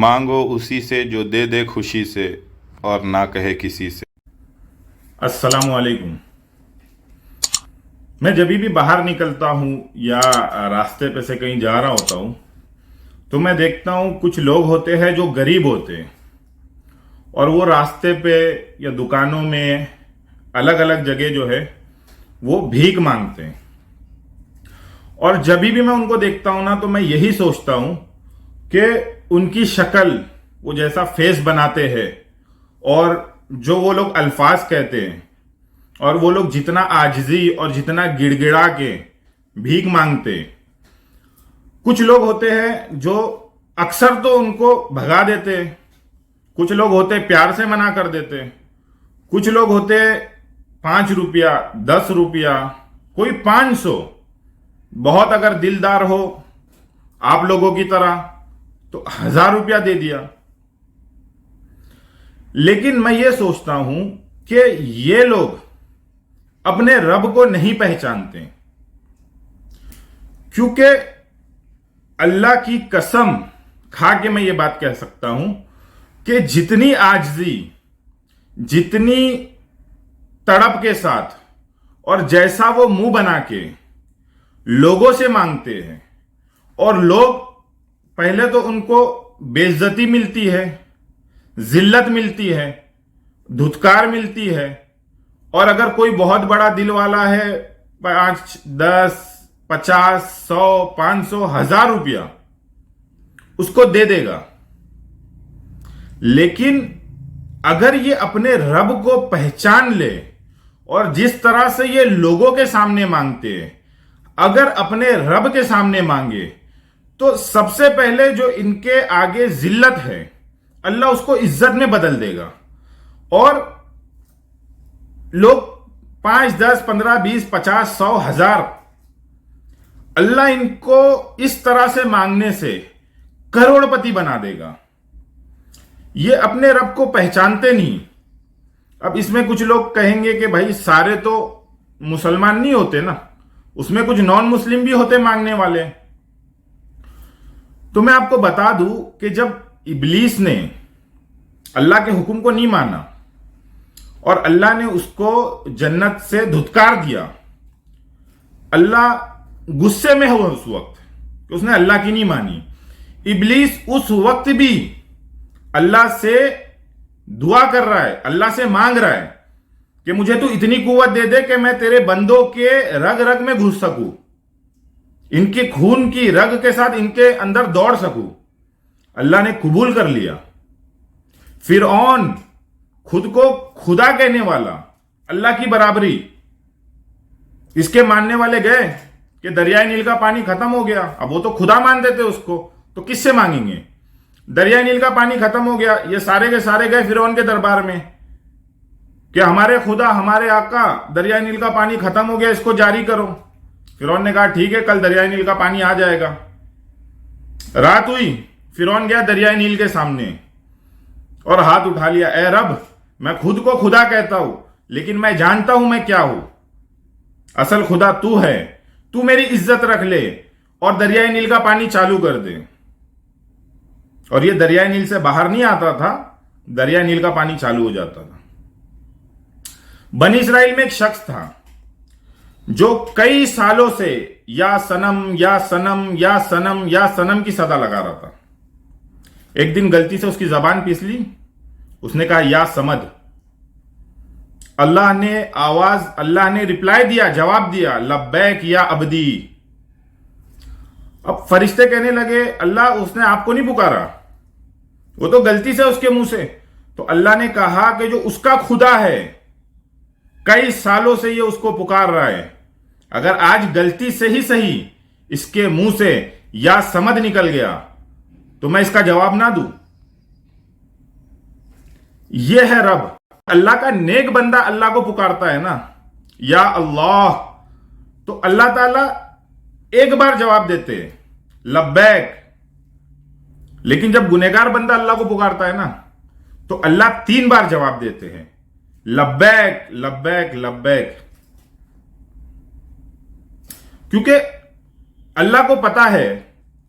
مانگو اسی سے جو دے دے خوشی سے اور نہ کہے کسی سے۔ السلام علیکم۔ میں جبھی بھی باہر نکلتا ہوں یا راستے پہ سے کہیں جا رہا ہوتا ہوں تو میں دیکھتا ہوں کچھ لوگ ہوتے ہیں جو غریب ہوتے ہیں اور وہ راستے پہ یا دکانوں میں الگ الگ جگہ جو ہے وہ بھیک مانگتے ہیں، اور جبھی بھی میں ان کو دیکھتا ہوں نا تو میں یہی سوچتا ہوں کہ ان کی شکل، وہ جیسا فیس بناتے ہیں اور جو وہ لوگ الفاظ کہتے ہیں اور وہ لوگ جتنا عاجزی اور جتنا گڑ گڑا کے بھیک مانگتے، کچھ لوگ ہوتے ہیں جو اکثر تو ان کو بھگا دیتے، کچھ لوگ ہوتے پیار سے منع کر دیتے، کچھ لوگ ہوتے 5 روپیہ 10 روپیہ، کوئی 500، بہت اگر دلدار ہو آپ لوگوں کی طرح تو 1000 روپیہ دے دیا۔ لیکن میں یہ سوچتا ہوں کہ یہ لوگ اپنے رب کو نہیں پہچانتے، کیونکہ اللہ کی قسم کھا کے میں یہ بات کہہ سکتا ہوں کہ جتنی عاجزی، جتنی تڑپ کے ساتھ اور جیسا وہ منہ بنا کے لوگوں سے مانگتے ہیں، اور لوگ پہلے تو ان کو بے عزتی ملتی ہے، ذلت ملتی ہے، دھتکار ملتی ہے، اور اگر کوئی بہت بڑا دل والا ہے 5 10 50 100 500 1000 روپیہ اس کو دے دے گا۔ لیکن اگر یہ اپنے رب کو پہچان لے اور جس طرح سے یہ لوگوں کے سامنے مانگتے ہیں، اگر اپنے رب کے سامنے مانگے تو سب سے پہلے جو ان کے آگے ذلت ہے اللہ اس کو عزت میں بدل دے گا، اور لوگ 5 10 15 20 50 100 1000 اللہ ان کو اس طرح سے مانگنے سے کروڑ پتی بنا دے گا۔ یہ اپنے رب کو پہچانتے نہیں۔ اب اس میں کچھ لوگ کہیں گے کہ بھائی سارے تو مسلمان نہیں ہوتے نا، اس میں کچھ نان مسلم بھی ہوتے مانگنے والے۔ تو میں آپ کو بتا دوں کہ جب ابلیس نے اللہ کے حکم کو نہیں مانا اور اللہ نے اس کو جنت سے دھتکار دیا، اللہ غصے میں ہوا اس وقت کہ اس نے اللہ کی نہیں مانی۔ ابلیس اس وقت بھی اللہ سے دعا کر رہا ہے، اللہ سے مانگ رہا ہے کہ مجھے تو اتنی قوت دے دے کہ میں تیرے بندوں کے رگ رگ میں گھس سکوں، ان کے خون کی رگ کے ساتھ ان کے اندر دوڑ سکوں۔ اللہ نے قبول کر لیا۔ فرعون خود کو خدا کہنے والا، اللہ کی برابری، اس کے ماننے والے گئے کہ دریائے نیل کا پانی ختم ہو گیا، اب وہ تو خدا مان دیتے اس کو، تو کس سے مانگیں گے؟ دریائے نیل کا پانی ختم ہو گیا، یہ سارے کے سارے گئے فرعون کے دربار میں کہ ہمارے خدا، ہمارے آقا، دریائے نیل کا پانی ختم ہو گیا، اس کو جاری کرو۔ فرعون نے کہا ٹھیک ہے، کل دریائے نیل کا پانی آ جائے گا۔ رات ہوئی، فرعون گیا دریائے نیل کے سامنے اور ہاتھ اٹھا لیا، اے رب میں خود کو خدا کہتا ہوں لیکن میں جانتا ہوں میں کیا ہوں، اصل خدا تو ہے، تو میری عزت رکھ لے اور دریائے نیل کا پانی چالو کر دے۔ اور یہ دریائے نیل سے باہر نہیں آتا تھا، دریائے نیل کا پانی چالو ہو جاتا تھا۔ بنی اسرائیل میں ایک شخص تھا جو کئی سالوں سے یا صنم یا صنم یا صنم یا صنم کی صدا لگا رہا تھا۔ ایک دن غلطی سے اس کی زبان پیس لی، اس نے کہا یا سمد۔ اللہ نے ریپلائی دیا، جواب دیا، لبیک یا عبدی۔ اب فرشتے کہنے لگے اللہ اس نے آپ کو نہیں پکارا، وہ تو غلطی سے اس کے منہ سے۔ تو اللہ نے کہا کہ جو اس کا خدا ہے کئی سالوں سے یہ اس کو پکار رہا ہے، اگر آج غلطی سے ہی صحیح اس کے منہ سے یا سمد نکل گیا تو میں اس کا جواب نہ دوں۔ یہ ہے رب۔ اللہ کا نیک بندہ اللہ کو پکارتا ہے نا، یا اللہ، تو اللہ تعالی ایک بار جواب دیتے لبیک۔ لیکن جب گنہگار بندہ اللہ کو پکارتا ہے نا تو اللہ 3 بار جواب دیتے ہیں، لبیک لبیک لبیک۔ کیونکہ اللہ کو پتا ہے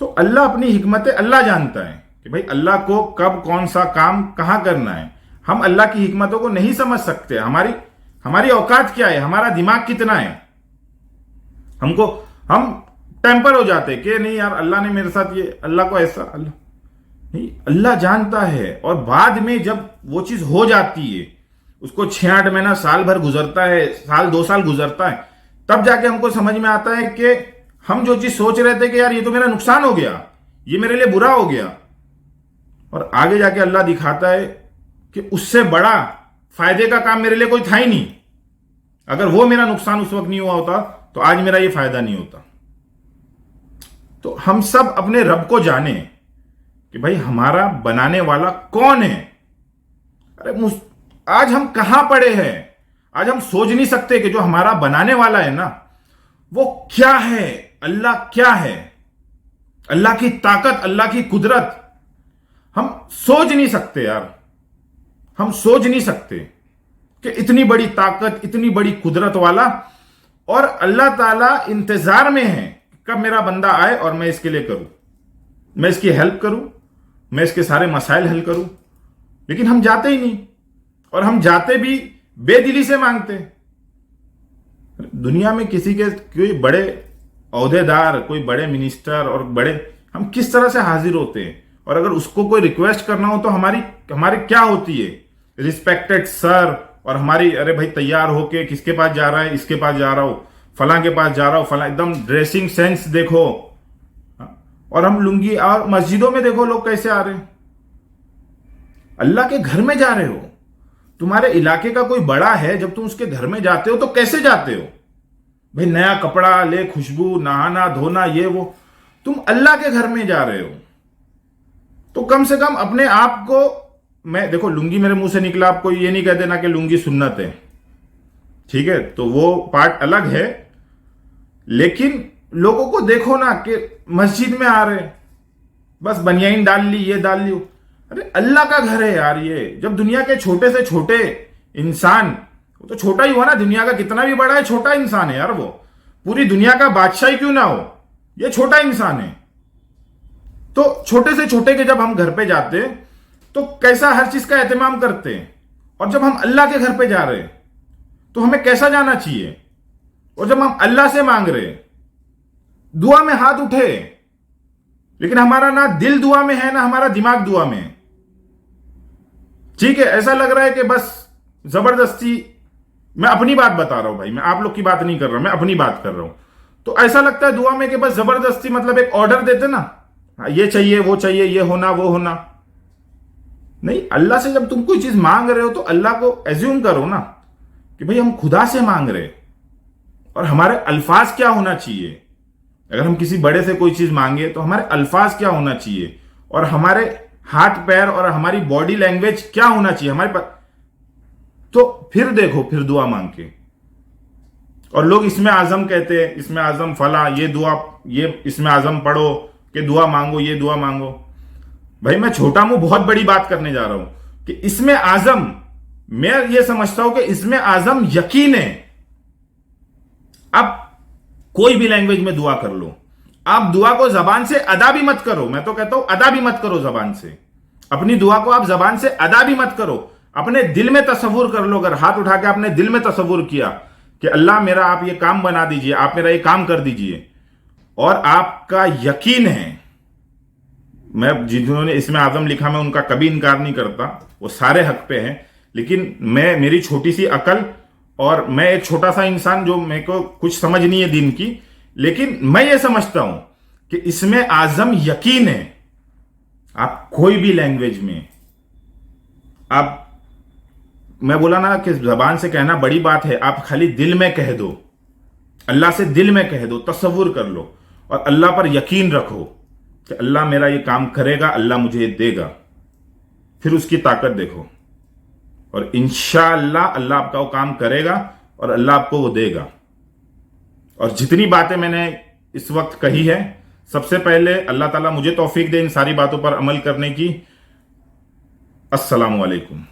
تو اللہ اپنی حکمت اللہ جانتا ہے کہ بھائی اللہ کو کب کون سا کام کہاں کرنا ہے. ہم اللہ کی حکمتوں کو نہیں سمجھ سکتے. ہماری اوقات کیا ہے, ہمارا دماغ کتنا ہے. ہم ٹیمپر ہو جاتے کہ نہیں یار اللہ نے میرے ساتھ یہ, اللہ کو ایسا, اللہ جانتا ہے. اور بعد میں جب وہ چیز ہو جاتی ہے, اس کو 6-8 مہینہ سال بھر گزرتا ہے, سال 2 سال گزرتا ہے, تب جا کے ہم کو سمجھ میں آتا ہے کہ ہم جو چیز سوچ رہے تھے کہ یار یہ تو میرا نقصان ہو گیا, یہ میرے لیے برا ہو گیا, اور آگے جا کے اللہ دکھاتا ہے کہ اس سے بڑا فائدے کا کام میرے لیے کوئی تھا ہی نہیں. اگر وہ میرا نقصان اس وقت نہیں ہوا ہوتا تو آج میرا یہ فائدہ نہیں ہوتا. تو ہم سب اپنے رب کو جانیں کہ بھائی ہمارا بنانے والا کون ہے. ارے آج ہم کہاں پڑے ہیں, آج ہم سوچ نہیں سکتے کہ جو ہمارا بنانے والا ہے نا وہ کیا ہے, اللہ کیا ہے, اللہ کی طاقت, اللہ کی قدرت ہم سوچ نہیں سکتے یار. ہم سوچ نہیں سکتے کہ اتنی بڑی طاقت, اتنی بڑی قدرت والا, اور اللہ تعالیٰ انتظار میں ہے کب میرا بندہ آئے اور میں اس کے لیے کروں, میں اس کی ہیلپ کروں, میں اس کے سارے مسائل حل کروں. لیکن ہم جاتے ہی نہیں, اور ہم جاتے بھی بے دلی سے مانگتے. دنیا میں کسی کے کوئی بڑے عہدے دار, کوئی بڑے منسٹر اور بڑے, ہم کس طرح سے حاضر ہوتے ہیں, اور اگر اس کو کوئی ریکویسٹ کرنا ہو تو ہماری کیا ہوتی ہے, ریسپیکٹڈ سر, اور ہماری ارے بھائی تیار ہو کے کس کے پاس جا رہا ہے, اس کے پاس جا رہا ہو, فلاں کے پاس جا رہا ہو, فلاں, ایک دم ڈریسنگ سینس دیکھو. اور ہم لنگی, اور مسجدوں میں دیکھو لوگ کیسے آ رہے ہیں. اللہ کے گھر میں جا رہے ہو, تمہارے علاقے کا کوئی بڑا ہے, جب تم اس کے گھر میں جاتے ہو تو کیسے جاتے ہو بھائی, نیا کپڑا لے, خوشبو, نہانا دھونا, یہ وہ. تم اللہ کے گھر میں جا رہے ہو تو کم سے کم اپنے آپ کو, میں دیکھو لنگی میرے منہ سے نکلا, آپ کو یہ نہیں کہہ دینا کہ لنگی سنت ہے, ٹھیک ہے, تو وہ پارٹ الگ ہے. لیکن لوگوں کو دیکھو نا کہ مسجد میں آ رہے, بس بنیان ڈال لی, یہ ڈال لی. ارے اللہ کا گھر ہے یار یہ. جب دنیا کے چھوٹے سے چھوٹے انسان, وہ تو چھوٹا ہی ہوا نا, دنیا کا کتنا بھی بڑا ہے چھوٹا انسان ہے یار. وہ پوری دنیا کا بادشاہ ہی کیوں نہ ہو, یہ چھوٹا انسان ہے. تو چھوٹے سے چھوٹے کے جب ہم گھر پہ جاتے تو کیسا ہر چیز کا اہتمام کرتے ہیں, اور جب ہم اللہ کے گھر پہ جا رہے تو ہمیں کیسا جانا چاہیے. اور جب ہم اللہ سے مانگ رہے, دعا میں ہاتھ اٹھے, لیکن ہمارا نہ دل دعا میں ہے, نہ ہمارا دماغ دعا میں ہے. ٹھیک ہے, ایسا لگ رہا ہے کہ بس زبردستی, میں اپنی بات بتا رہا ہوں بھائی, میں آپ لوگ کی بات نہیں کر رہا ہوں, میں اپنی بات کر رہا ہوں. تو ایسا لگتا ہے دعا میں کہ بس زبردستی, مطلب ایک آرڈر دیتے نا, یہ چاہیے, وہ چاہیے, یہ ہونا, وہ ہونا. نہیں, اللہ سے جب تم کوئی چیز مانگ رہے ہو تو اللہ کو ایزیوم کرو نا کہ بھئی ہم خدا سے مانگ رہے, اور ہمارے الفاظ کیا ہونا چاہیے. اگر ہم کسی بڑے سے کوئی چیز مانگے تو ہمارے الفاظ کیا ہونا چاہیے, اور ہمارے ہاتھ پیر اور ہماری باڈی لینگویج کیا ہونا چاہیے ہمارے پاس. تو پھر دیکھو, پھر دعا مانگ کے. اور لوگ اس میں اعظم کہتے ہیں, اس میں اعظم فلاں, یہ دعا, یہ اس میں اعظم پڑھو کہ دعا مانگو, یہ دعا مانگو. بھائی میں چھوٹا منہ بہت بڑی بات کرنے جا رہا ہوں کہ اس میں اعظم, میں یہ سمجھتا ہوں کہ اس میں اعظم یقین ہے. اب کوئی بھی لینگویج میں دعا کر لو, آپ دعا کو زبان سے ادا بھی مت کرو. میں تو کہتا ہوں ادا بھی مت کرو زبان سے, اپنی دعا کو آپ زبان سے ادا بھی مت کرو, اپنے دل میں تصور کر لو. اگر ہاتھ اٹھا کے آپ نے دل میں تصور کیا کہ اللہ میرا آپ یہ کام بنا دیجئے, آپ میرا یہ کام کر دیجئے, اور آپ کا یقین ہے, میں جنہوں نے اس میں اعظم لکھا میں ان کا کبھی انکار نہیں کرتا, وہ سارے حق پہ ہیں. لیکن میری چھوٹی سی عقل, اور میں ایک چھوٹا سا انسان جو میرے کو کچھ سمجھ نہیں ہے دین کی, لیکن میں یہ سمجھتا ہوں کہ اس میں اعظم یقین ہے. آپ کوئی بھی لینگویج میں, آپ, میں بولا نا کہ زبان سے کہنا بڑی بات ہے, آپ خالی دل میں کہہ دو, اللہ سے دل میں کہہ دو, تصور کر لو, اور اللہ پر یقین رکھو کہ اللہ میرا یہ کام کرے گا, اللہ مجھے یہ دے گا. پھر اس کی طاقت دیکھو, اور انشاءاللہ اللہ آپ کا وہ کام کرے گا, اور اللہ آپ کو وہ دے گا. اور جتنی باتیں میں نے اس وقت کہی ہے, سب سے پہلے اللہ تعالیٰ مجھے توفیق دے ان ساری باتوں پر عمل کرنے کی. السلام علیکم.